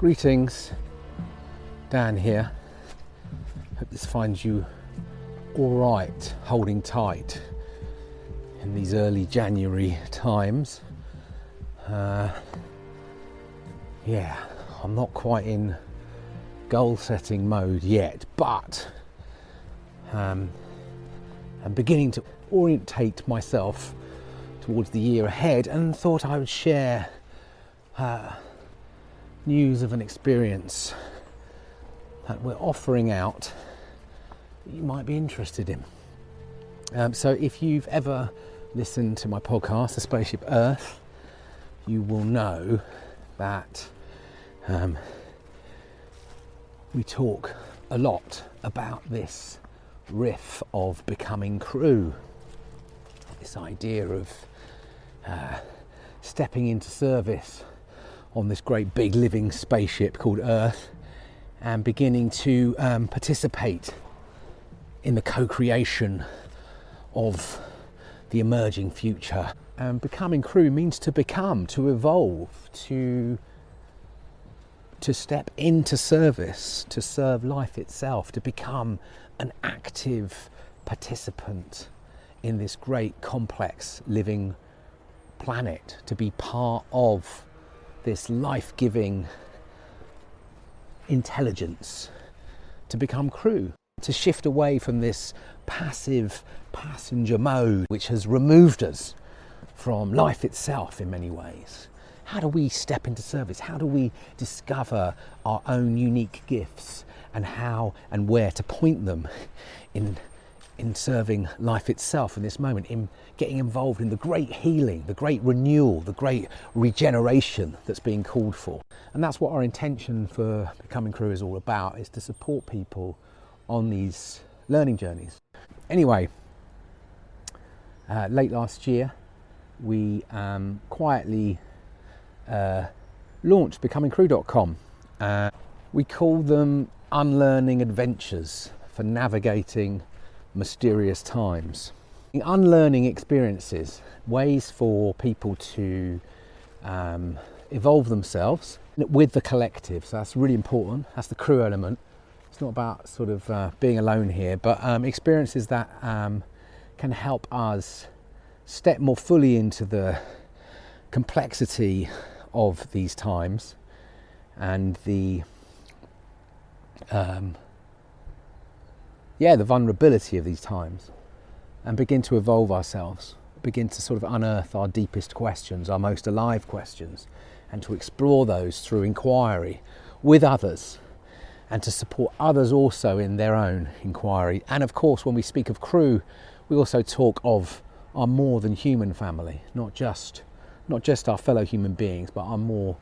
Greetings, Dan here. Hope this finds you all right, holding tight in these early January times. Yeah, I'm not quite in goal setting mode yet, but I'm beginning to orientate myself towards the year ahead, and thought I would share news of an experience that we're offering out that you might be interested in. So if you've ever listened to my podcast, The Spaceship Earth, you will know that we talk a lot about this riff of becoming crew, this idea of stepping into service on this great big living spaceship called Earth, and beginning to participate in the co-creation of the emerging future. Becoming crew means to become, to evolve, to step into service, to serve life itself, to become an active participant in this great complex living planet, to be part of this life-giving intelligence, to become crew, to shift away from this passive passenger mode which has removed us from life itself in many ways. How do we step into service? How do we discover our own unique gifts, and how and where to point them in serving life itself in this moment, in getting involved in the great healing, the great renewal, the great regeneration that's being called for? And that's what our intention for Becoming Crew is all about, is to support people on these learning journeys. Anyway, late last year we quietly launched becomingcrew.com. We call them unlearning adventures for navigating mysterious times. Unlearning experiences, ways for people to evolve themselves with the collective. So that's really important. That's the crew element. It's not about sort of being alone here, but experiences that can help us step more fully into the complexity of these times and the vulnerability of these times, and begin to evolve ourselves, begin to sort of unearth our deepest questions, our most alive questions, and to explore those through inquiry with others, and to support others also in their own inquiry. And of course, when we speak of crew, we also talk of our more than human family, not just our fellow human beings, but our more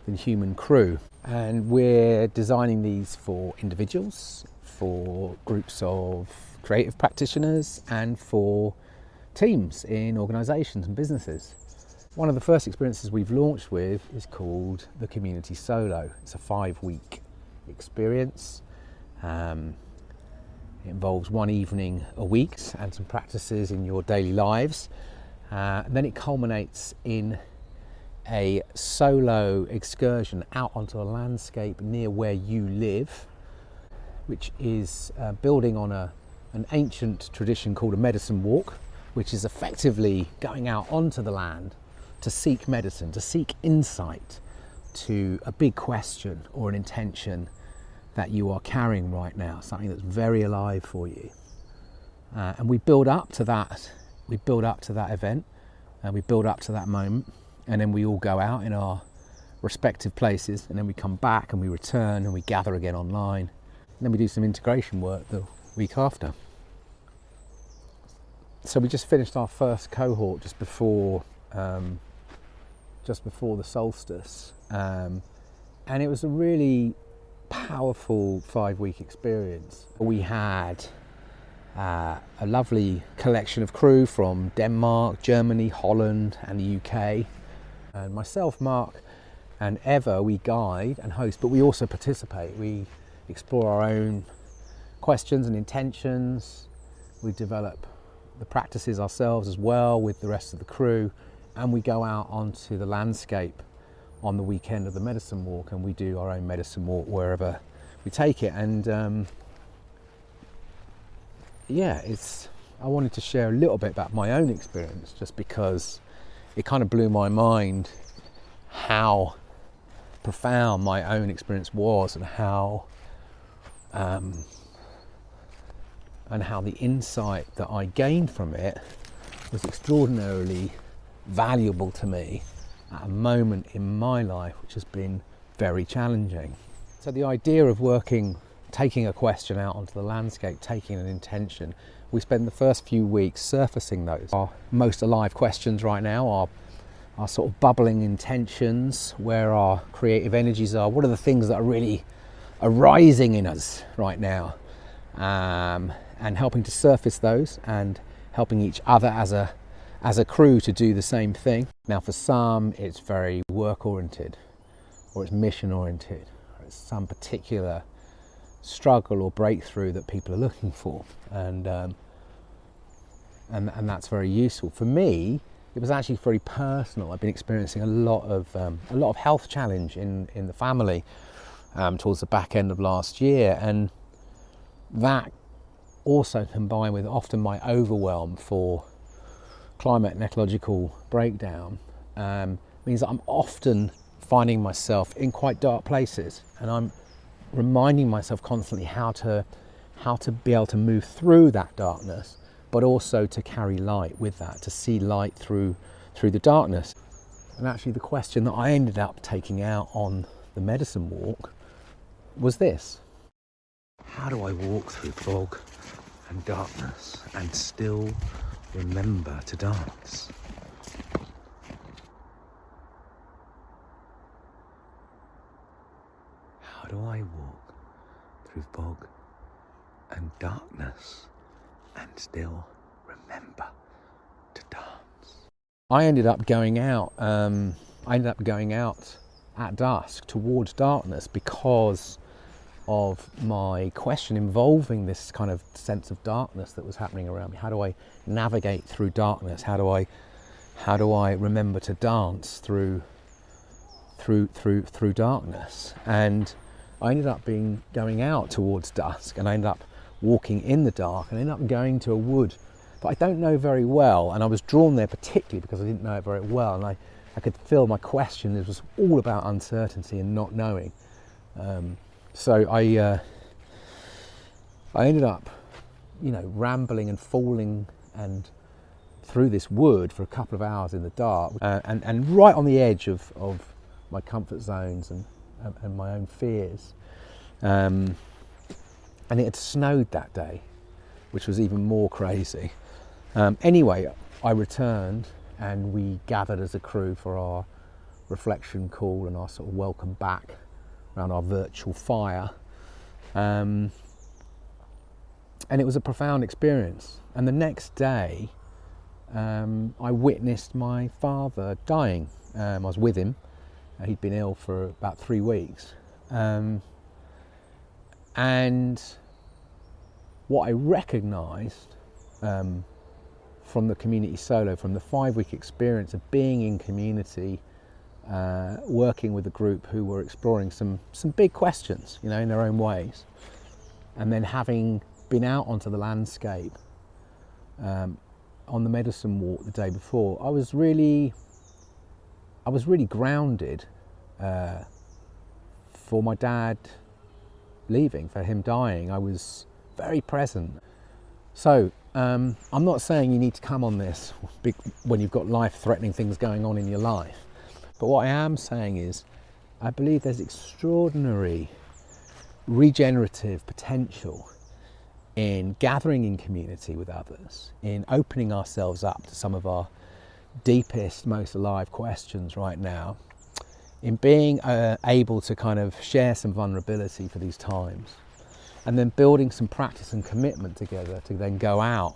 than human crew. And we're designing these for individuals, for groups of creative practitioners, and for teams in organisations and businesses. One of the first experiences we've launched with is called the Community Solo. It's a 5-week experience. It involves one evening a week and some practices in your daily lives. And then it culminates in a solo excursion out onto a landscape near where you live, which is building on an ancient tradition called a medicine walk, which is effectively going out onto the land to seek medicine, to seek insight to a big question or an intention that you are carrying right now, something that's very alive for you. And we build up to that. We build up to that event, and we build up to that moment, and then we all go out in our respective places, and then we come back and we return and we gather again online, and then we do some integration work the week after. So we just finished our first cohort just before the solstice, and it was a really powerful 5-week experience. We had a lovely collection of crew from Denmark, Germany, Holland and the UK. And myself, Mark and Eva, we guide and host, but we also participate. We explore our own questions and intentions. We develop the practices ourselves as well with the rest of the crew, and we go out onto the landscape on the weekend of the medicine walk, and we do our own medicine walk wherever we take it. And yeah, I wanted to share a little bit about my own experience, just because it kind of blew my mind how profound my own experience was, and how the insight that I gained from it was extraordinarily valuable to me at a moment in my life which has been very challenging. So the idea of taking a question out onto the landscape, taking an intention, we spend the first few weeks surfacing those. Our most alive questions right now are sort of bubbling intentions, where our creative energies are, what are the things that are really arising in us right now, and helping to surface those and helping each other as a crew to do the same thing. Now for some it's very work oriented, or it's mission oriented, or it's some particular struggle or breakthrough that people are looking for, and that's very useful. For me, it was actually very personal. I've been experiencing a lot of health challenge in the family towards the back end of last year, and that also combined with often my overwhelm for climate and ecological breakdown means that I'm often finding myself in quite dark places, and I'm reminding myself constantly how to be able to move through that darkness, but also to carry light with that, to see light through the darkness. And actually the question that I ended up taking out on the medicine walk was this: how do I walk through fog and darkness and still remember to dance? How do I walk through fog and darkness and still remember to dance? I ended up going out at dusk towards darkness because of my question involving this kind of sense of darkness that was happening around me. How do I navigate through darkness? How do I remember to dance through darkness? And I ended up going out towards dusk, and I ended up walking in the dark, and I ended up going to a wood that I don't know very well, and I was drawn there particularly because I didn't know it very well, and I could feel my question. It was all about uncertainty and not knowing. So I ended up, rambling and falling and through this wood for a couple of hours in the dark, and right on the edge of my comfort zones and my own fears. And it had snowed that day, which was even more crazy. Anyway, I returned, and we gathered as a crew for our reflection call and our sort of welcome back around our virtual fire. And it was a profound experience. And the next day, I witnessed my father dying. I was with him. He'd been ill for about 3 weeks. And what I recognised from the community solo, from the 5-week experience of being in community, working with a group who were exploring some big questions, in their own ways, and then having been out onto the landscape on the medicine walk the day before, I was really grounded for my dad leaving, for him dying. I was very present. So I'm not saying you need to come on this when you've got life-threatening things going on in your life, but what I am saying is I believe there's extraordinary regenerative potential in gathering in community with others, in opening ourselves up to some of our deepest, most alive questions right now, in being able to kind of share some vulnerability for these times, and then building some practice and commitment together to then go out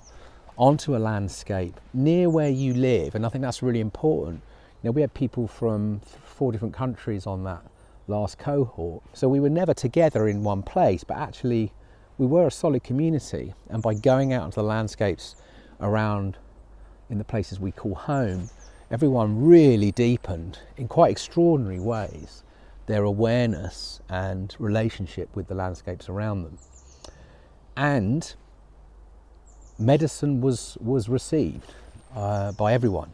onto a landscape near where you live. And I think that's really important. We had people from 4 different countries on that last cohort, so we were never together in one place, but actually we were a solid community. And by going out into the landscapes around in the places we call home, everyone really deepened in quite extraordinary ways their awareness and relationship with the landscapes around them. And medicine was received by everyone.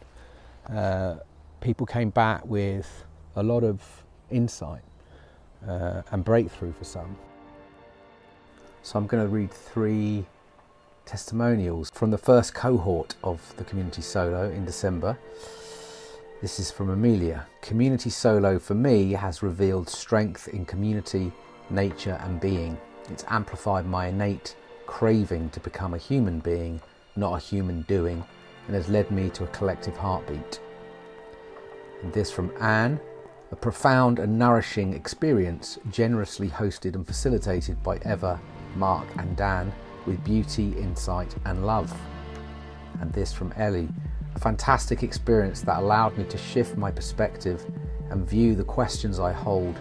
People came back with a lot of insight and breakthrough for some. So I'm going to read 3 testimonials from the first cohort of the Community Solo in December. This is from Amelia. Community Solo for me has revealed strength in community, nature and being. It's amplified my innate craving to become a human being, not a human doing, and has led me to a collective heartbeat. And this from Anne. A profound and nourishing experience, generously hosted and facilitated by Eva, Mark and Dan, with beauty, insight and love. And this from Ellie. A fantastic experience that allowed me to shift my perspective and view the questions I hold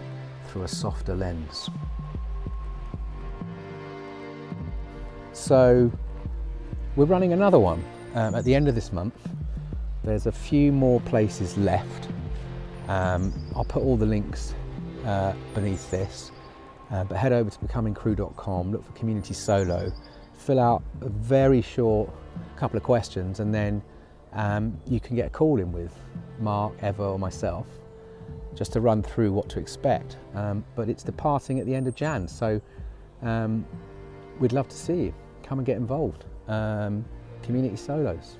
through a softer lens. So we're running another one at the end of this month. There's a few more places left. I'll put all the links beneath this, but head over to becomingcrew.com, look for Community Solo, fill out a very short couple of questions, and then you can get a call in with Mark, Eva or myself just to run through what to expect. But it's departing at the end of Jan, so we'd love to see you. Come and get involved. Community Solos.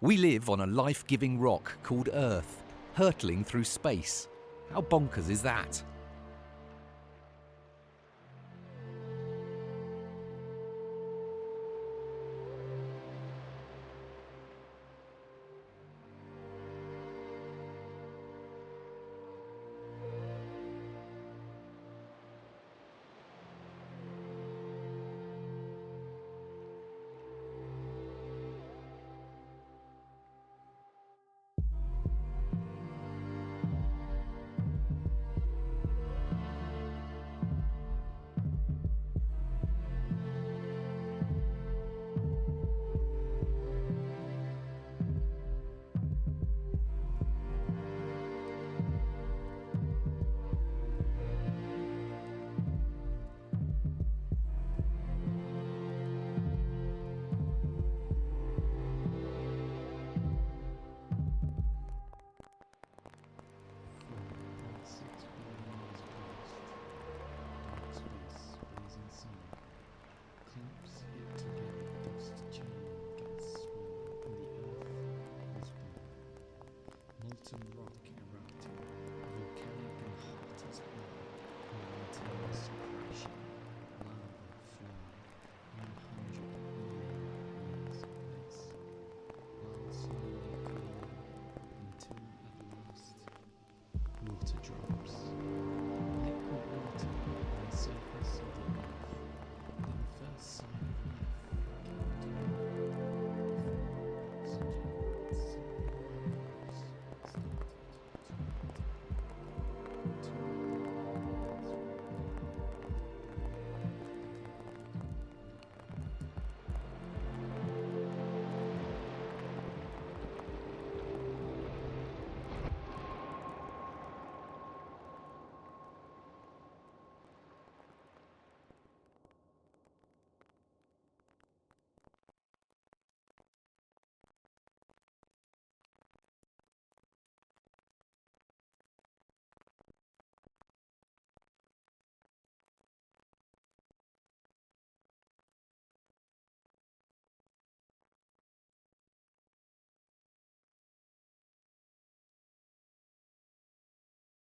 We live on a life-giving rock called Earth, hurtling through space. How bonkers is that?